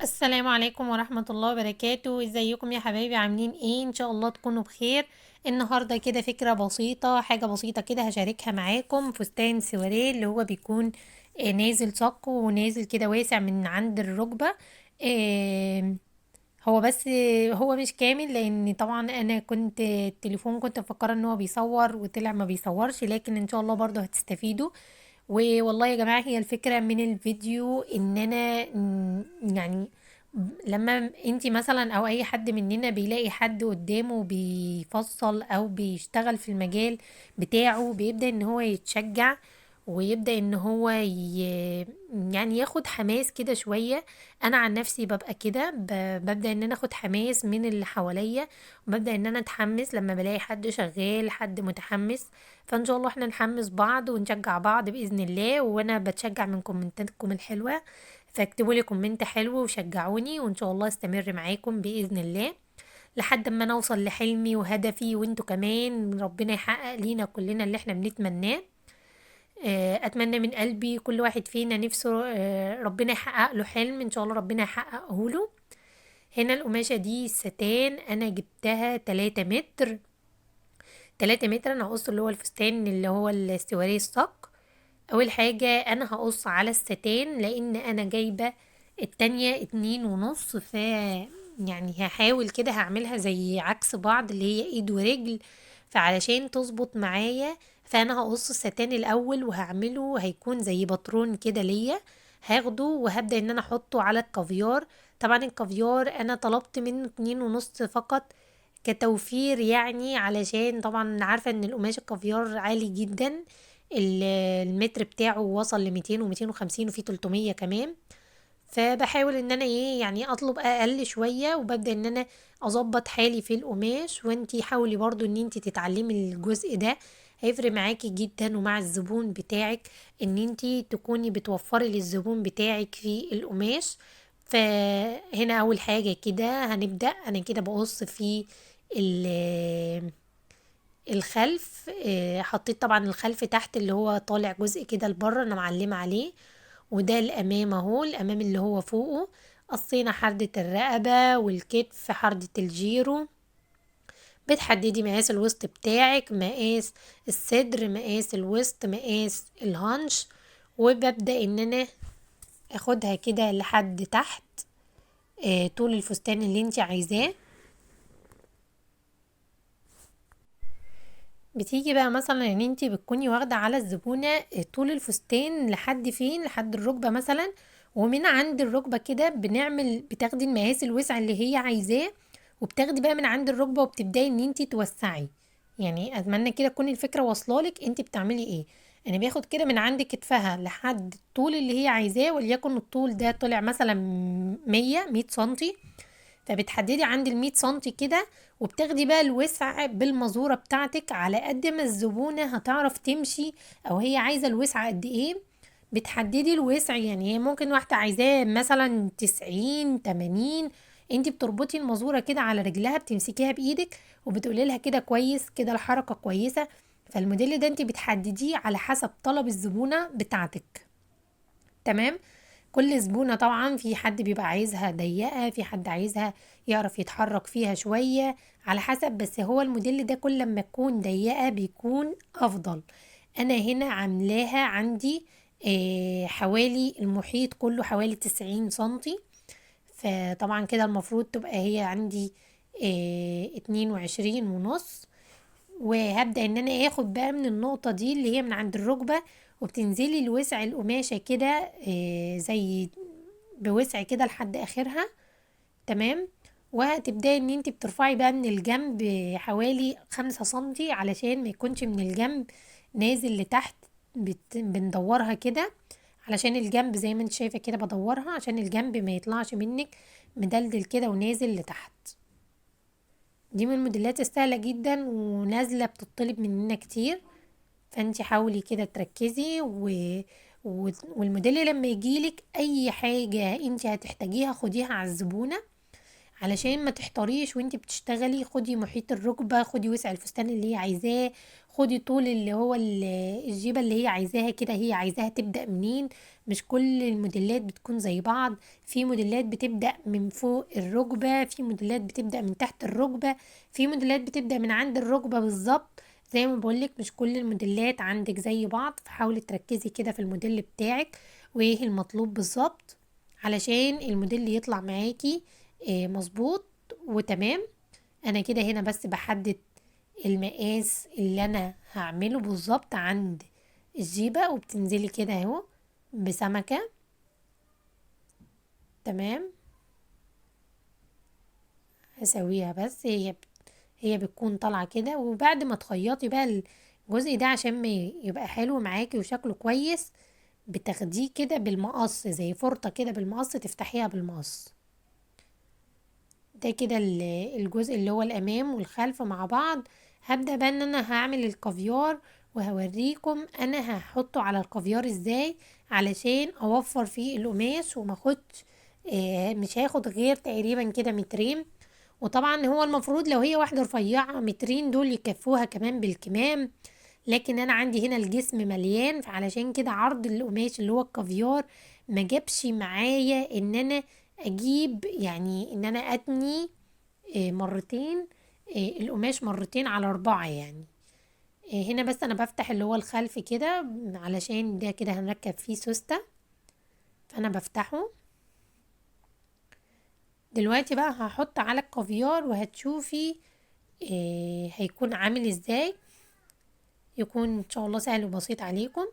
السلام عليكم ورحمة الله وبركاته. ازيكم يا حبايبي؟ عاملين ايه؟ ان شاء الله تكونوا بخير. النهاردة كده فكرة بسيطة، حاجة بسيطة كده هشاركها معاكم. فستان سواريه اللي هو بيكون نازل صك ونازل كده واسع من عند الركبة. آه، هو بس هو مش كامل، لان طبعا انا كنت التليفون كنت مفكرة ان هو بيصور وطلع ما بيصورش، لكن ان شاء الله برضو هتستفيدوا. والله يا جماعة، هي الفكرة من الفيديو ان انا يعني لما انتي مثلا او اي حد مننا بيلاقي حد قدامه بيفصل او بيشتغل في المجال بتاعه، بيبدأ ان هو يتشجع ويبدأ ان هو يعني ياخد حماس كده شوية. انا عن نفسي ببقى كده ببدأ ان انا اخد حماس من اللي حواليا، وببدأ ان انا اتحمس لما بلاقي حد شغال، حد متحمس. فان شاء الله احنا نحمس بعض ونشجع بعض باذن الله، وانا بتشجع من كومنتاتكم الحلوه. فاكتبوا لي كومنت حلو وشجعوني، وان شاء الله استمر معاكم باذن الله لحد ما نوصل لحلمي وهدفي، وانتوا كمان ربنا يحقق لينا كلنا اللي احنا بنتمناه. اتمنى من قلبي كل واحد فينا نفسه ربنا يحقق له حلم، ان شاء الله ربنا يحققه له. هنا القماشه دي الستان انا جبتها 3 متر. 3 متر انا هقص اللي هو الفستان اللي هو السواريه الصك. اول حاجة انا هقص على الستان لان انا جايبة التانية 2.5. يعني هحاول كده هعملها زي عكس بعض اللي هي ايد ورجل، فعلشان تظبط معايا فانا هقص الستان الاول وهعمله هيكون زي باترون كده ليا. هاخده وهبدأ ان انا احطه على الكافيار. طبعا الكافيار انا طلبت منه 2.5 فقط كتوفير، يعني علشان طبعا عارفة ان القماش الكافيار عالي جدا. ال- المتر بتاعه وصل ل200 و250 وفي 300 كمان. فبحاول ان انا ايه يعني اطلب اقل شوية، وببدأ ان انا اظبط حالي في القماش. وانتي حاولي برضو ان انتي تتعلمي الجزء ده، هيفرق معاكي جدا ومع الزبون بتاعك، ان انتي تكوني بتوفري للزبون بتاعك في القماش. فهنا اول حاجة كده هنبدأ انا كده بقص في الخلف. حطيت طبعا الخلف تحت اللي هو طالع جزء كده لبره انا معلمة عليه، وده الامام اهو، الامام اللي هو فوقه. قصينا حردة الرقبة والكتف حردة الجيرو. بتحددي مقاس الوسط بتاعك، مقاس الصدر، مقاس الوسط، مقاس الهانش. وببدأ ان انا اخدها كده لحد تحت طول الفستان اللي انت عايزاه. بتيجي بقى مثلا ان انتي بتكوني واخدة على الزبونة طول الفستان لحد فين، لحد الركبة مثلا. ومن عند الركبة كده بتاخدي المقاس الوسع اللي هي عايزاه، وبتاخدي بقى من عند الركبة وبتبداي ان انتي توسعي. يعني اتمنى كده تكون الفكرة واصلالك انتي بتعملي ايه. انا باخد كده من عند كتفها لحد الطول اللي هي عايزاه، وليكن الطول ده طلع مثلا 100 سنتي. فبتحددي عند ال100 سنتي كده، وبتاخدي بقى الوسع بالمزورة بتاعتك على قد ما الزبونة هتعرف تمشي، او هي عايزة الوسع قد ايه. بتحددي الوسع، يعني هي ممكن واحدة عايزاه مثلا 90 80. انتي بتربطي المزورة كده على رجلها، بتمسكيها بايدك وبتقولي لها كده كويس، كده الحركة كويسة. فالموديل ده انتي بتحدديه على حسب طلب الزبونة بتاعتك. تمام. كل زبونة طبعا في حد بيبقى عايزها ضيقة، في حد عايزها يعرف يتحرك فيها شوية على حسب. بس هو الموديل ده كل لما تكون ضيقة بيكون أفضل. أنا هنا عاملاها عندي حوالي المحيط كله حوالي 90 سنتي. فطبعا كده المفروض تبقى هي عندي 22.5. وهبدأ ان انا اخد بقى من النقطة دي اللي هي من عند الركبة، وبتنزلي لوسع القماشة كده زي بوسع كده لحد اخرها. تمام. وهتبدأي ان انت بترفعي بقى من الجنب حوالي 5 سنتي علشان ما يكونش من الجنب نازل لتحت. بندورها كده علشان الجنب زي ما انت شايفة كده بدورها عشان الجنب ما يطلعش منك مدلدل كده ونازل لتحت. دي من الموديلات السهلة جدا ونازلة بتطلب مننا كتير. فانتي حاولي كده تركزي والموديل لما يجيلك اي حاجة انتي هتحتاجيها خديها على الزبونة علشان ما تحتاريش وانتي بتشتغلي. خدي محيط الركبة، خدي وسع الفستان اللي هي عايزاه، خدي طول اللي هو الجيبة اللي هي عايزاها كده، هي عايزاها تبدأ منين. مش كل الموديلات بتكون زي بعض، في موديلات بتبدأ من فوق الركبة، في موديلات بتبدأ من تحت الركبة، في موديلات بتبدأ من عند الركبة بالظبط. زي ما بقولك مش كل الموديلات عندك زي بعض، فحاولي تركزي كده في الموديل بتاعك وايه المطلوب بالظبط علشان الموديل يطلع معاكي مظبوط وتمام. انا كده هنا بس بحدد المقاس اللي انا هعمله بالظبط عند الجيبة، وبتنزلي كده اهو بسمكة. تمام، هسويها بس هي بتكون طالعة كده. وبعد ما تخيطي بقى الجزء ده عشان ما يبقى حلو معاكي وشكله كويس، بتاخديه كده بالمقص زي فرطة كده بالمقص، تفتحيها بالمقص. ده كده الجزء اللي هو الامام والخلف مع بعض. هبدأ بقى ان انا هعمل الكافيار، وهوريكم انا هحطه على الكافيار ازاي علشان اوفر فيه القماش وما اخدش مش هاخد غير تقريبا كده مترين. وطبعا هو المفروض لو هي واحدة رفيعة مترين دول يكفوها كمان بالكمام، لكن انا عندي هنا الجسم مليان، فعلشان كده عرض القماش اللي هو الكافيار ما جابش معايا ان انا اجيب يعني ان انا اتني مرتين، القماش مرتين على 4 يعني. هنا بس انا بفتح اللي هو الخلف كده علشان ده كده هنركب فيه سوستة، فانا بفتحه. دلوقتي بقى هحط على الكافيار وهتشوفي هيكون عامل ازاي. يكون ان شاء الله سهل وبسيط عليكم.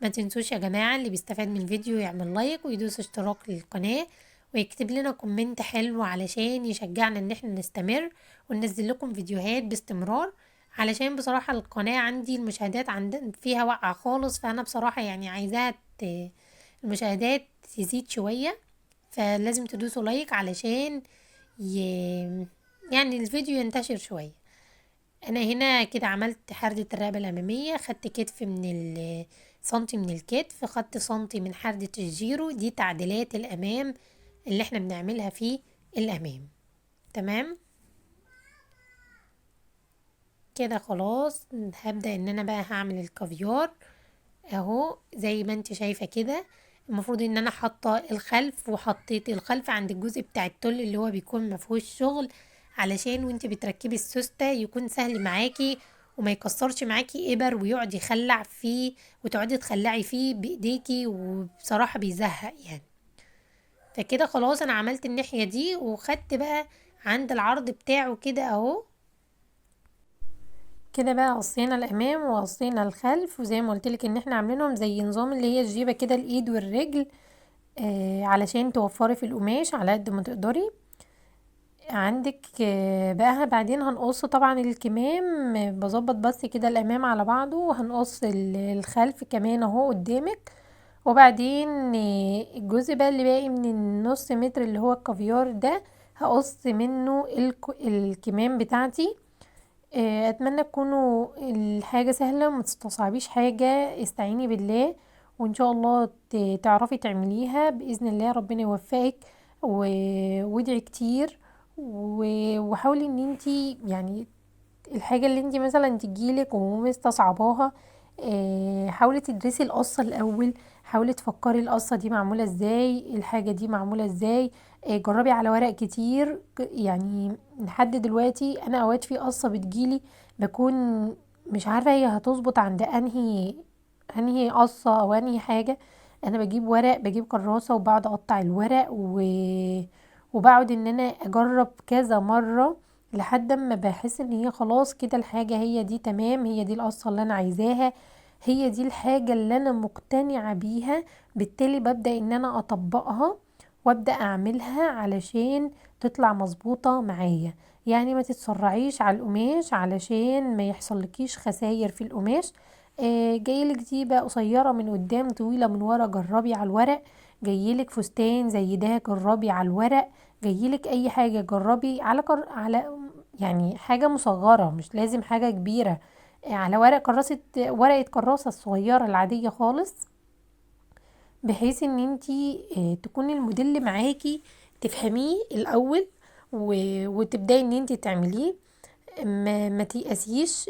ما تنسوش يا جماعة اللي بيستفاد من الفيديو يعمل لايك ويدوس اشتراك للقناة ويكتب لنا كومنت حلو علشان يشجعنا ان احنا نستمر وننزل لكم فيديوهات باستمرار. علشان بصراحة القناة عندي المشاهدات فيها واقعة خالص، فانا بصراحة يعني عايزاها المشاهدات تزيد شوية، فلازم تدوسوا لايك علشان ي... يعني الفيديو ينتشر شوية. انا هنا كده عملت حردة الرقبة الامامية، خدت كتف من سنتي من الكتف، خدت سنتي من حردة الجيرو. دي تعديلات الامام اللي احنا بنعملها في الامام. تمام كده خلاص. هبدأ ان انا بقى هعمل الكافيار اهو زي ما انت شايفة كده. المفروض ان انا حاطه الخلف، وحطيت الخلف عند الجزء بتاع التل اللي هو بيكون مفهوش شغل، علشان وانت بتركبي السوستة يكون سهل معاكي وما يكسرش معاكي ابر ويقعد يخلع فيه وتقعدي تخلعي فيه بايديكي، وبصراحة بيزهق يعني. فكده خلاص انا عملت الناحية دي وخدت بقى عند العرض بتاعه كده اهو. كده بقى قصينا الامام وقصينا الخلف، وزي ما قلتلك ان احنا عاملينهم زي نظام اللي هي الجيبة كده الايد والرجل، علشان توفري في القماش على قد ما تقدري. عندك بقى بعدين هنقص طبعا الكمام، بظبط بس كده الامام على بعضه، وهنقص الخلف كمان اهو قدامك. وبعدين الجزء بقى اللي باقي من النص متر اللي هو الكافيار ده هقص منه الكمام بتاعتي. اتمنى تكونوا الحاجة سهلة وما تستصعبيش حاجة، استعيني بالله وان شاء الله تعرفي تعمليها باذن الله. ربنا يوفقك وادعي كتير وحاولي ان انتي يعني الحاجة اللي انتي مثلا تجيلك ومستصعباها، حاولي تدرسي القصة الاول، حاولي تفكري القصة دي معمولة ازاي، الحاجة دي معمولة ازاي. جربي على ورق كتير. يعني لحد دلوقتي انا اوقات في قصة بتجيلي بكون مش عارفة هي هتظبط عند انهي قصة او انهي حاجة. انا بجيب ورق، بجيب كراسة وبقعد اقطع الورق وبقعد ان انا اجرب كذا مرة لحد ما بحس ان هي خلاص كده الحاجة هي دي تمام، هي دي القصة اللي انا عايزاها، هي دي الحاجة اللي انا مقتنعة بيها. بالتالي ببدأ ان انا اطبقها وابدأ اعملها علشان تطلع مظبوطة معايا. يعني ما تتسرعيش على القماش علشان ما يحصلكيش خساير في القماش. جايلك دي بقى قصيرة من قدام طويلة من ورا، جربي على الورق. جايلك فستان زي ده، جربي على الورق. جايلك اي حاجة جربي على يعني حاجة مصغرة، مش لازم حاجة كبيرة. على ورقة كراسة الصغيرة العادية خالص، بحيث ان انتي تكون الموديل معاكي تفهميه الاول وتبداي ان انتي تعمليه. ما تيأسيش،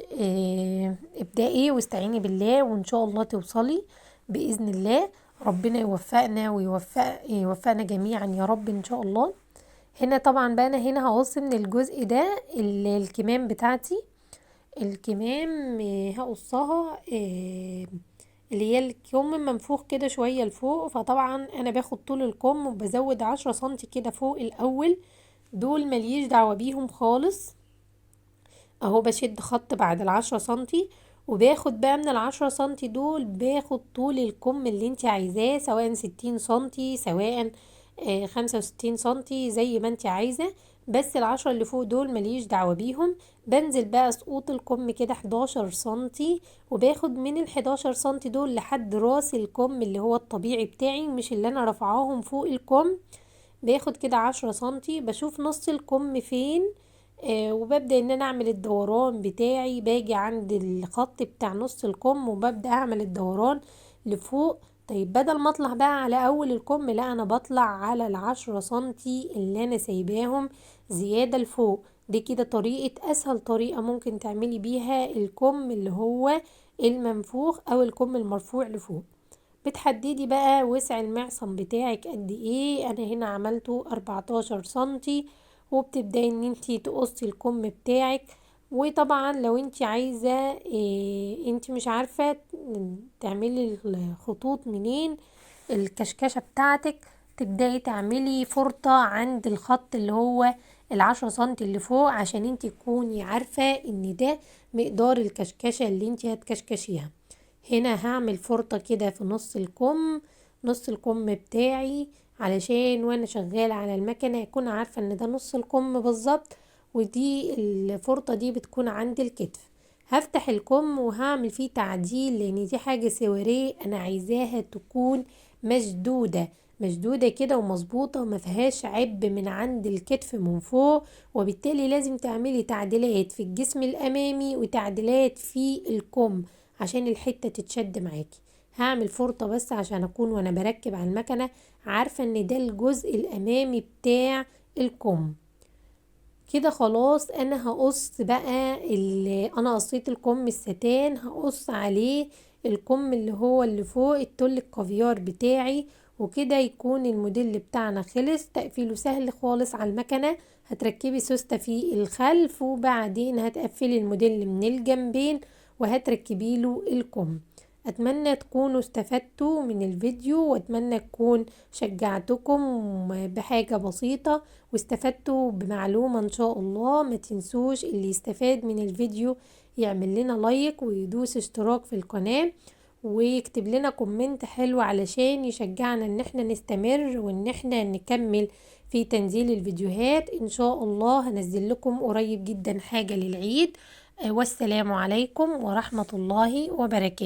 ابدأي واستعيني بالله وان شاء الله توصلي بإذن الله. ربنا يوفقنا ويوفقنا جميعا يا رب ان شاء الله. هنا طبعا بقى انا هنا هقص من الجزء ده الكمام بتاعتي. الكمام هقصها اللي هي الكم منفوخ كده شوية لفوق، فطبعا انا باخد طول الكم وبزود 10 سنتي كده فوق الاول، دول مليش دعوة بيهم خالص. اهو بشد خط بعد ال10 سنتي، وباخد بقى من ال10 سنتي دول باخد طول الكم اللي انت عايزاه، سواء 60 سنتي سواء 65 سنتي زي ما انت عايزة. بس ال10 اللي فوق دول مليش دعوة بيهم. بنزل بقى سقوط الكم كده 11 سنتي، وباخد من ال11 سنتي دول لحد راس الكم اللي هو الطبيعي بتاعي، مش اللي انا رفعاهم فوق الكم. باخد كده 10 سنتي، بشوف نص الكم فين. وببدأ ان انا اعمل الدوران بتاعي، باجي عند الخط بتاع نص الكم وببدأ اعمل الدوران لفوق. طيب بدل ما اطلع بقى على اول الكم، لا انا بطلع على ال10 سنتي اللي انا سايباهم زيادة لفوق. دي كده طريقة اسهل طريقة ممكن تعملي بيها الكم اللي هو المنفوخ او الكم المرفوع لفوق. بتحددي بقى وسع المعصم بتاعك قد ايه. انا هنا عملته 14 سنتي، وبتبداي ان انتي تقصي الكم بتاعك. وطبعا لو انتي عايزة انتي مش عارفة تعملي الخطوط منين، الكشكشة بتاعتك، تبداي تعملي فرطة عند الخط اللي هو ال10 سنتي اللي فوق، عشان انتي تكوني عارفة ان ده مقدار الكشكشة اللي انتي هتكشكشيها. هنا هعمل فرطة كده في نص الكم بتاعي، علشان وانا شغالة على المكنة اكون عارفة ان ده نص الكم بالظبط. ودي الفرطة دي بتكون عند الكتف. هفتح الكم وهعمل فيه تعديل، لان دي حاجة سواريه انا عايزاها تكون مشدودة كده ومظبوطة، وما فيهاش عب من عند الكتف من فوق. وبالتالي لازم تعملي تعديلات في الجسم الامامي وتعديلات في الكم عشان الحتة تتشد معاكي. هعمل فرطة بس عشان اكون وانا بركب على المكنة عارفة ان ده الجزء الامامي بتاع الكم. كده خلاص انا هقص بقى اللي انا قصيت الكم الستان، هقص عليه الكم اللي هو اللي فوق التل الكافيار بتاعي. وكده يكون الموديل بتاعنا خلص. تقفيله سهل خالص على المكنة. هتركبي سوستة في الخلف، وبعدين هتقفلي الموديل من الجنبين وهتركبي له الكم. اتمنى تكونوا استفدتوا من الفيديو، واتمنى اكون شجعتكم بحاجة بسيطة واستفدتوا بمعلومة ان شاء الله. ما تنسوش اللي يستفاد من الفيديو يعمل لنا لايك ويدوس اشتراك في القناة، ويكتب لنا كومنت حلو علشان يشجعنا ان احنا نستمر وان احنا نكمل في تنزيل الفيديوهات. ان شاء الله هنزل لكم قريب جدا حاجة للعيد. والسلام عليكم ورحمة الله وبركاته.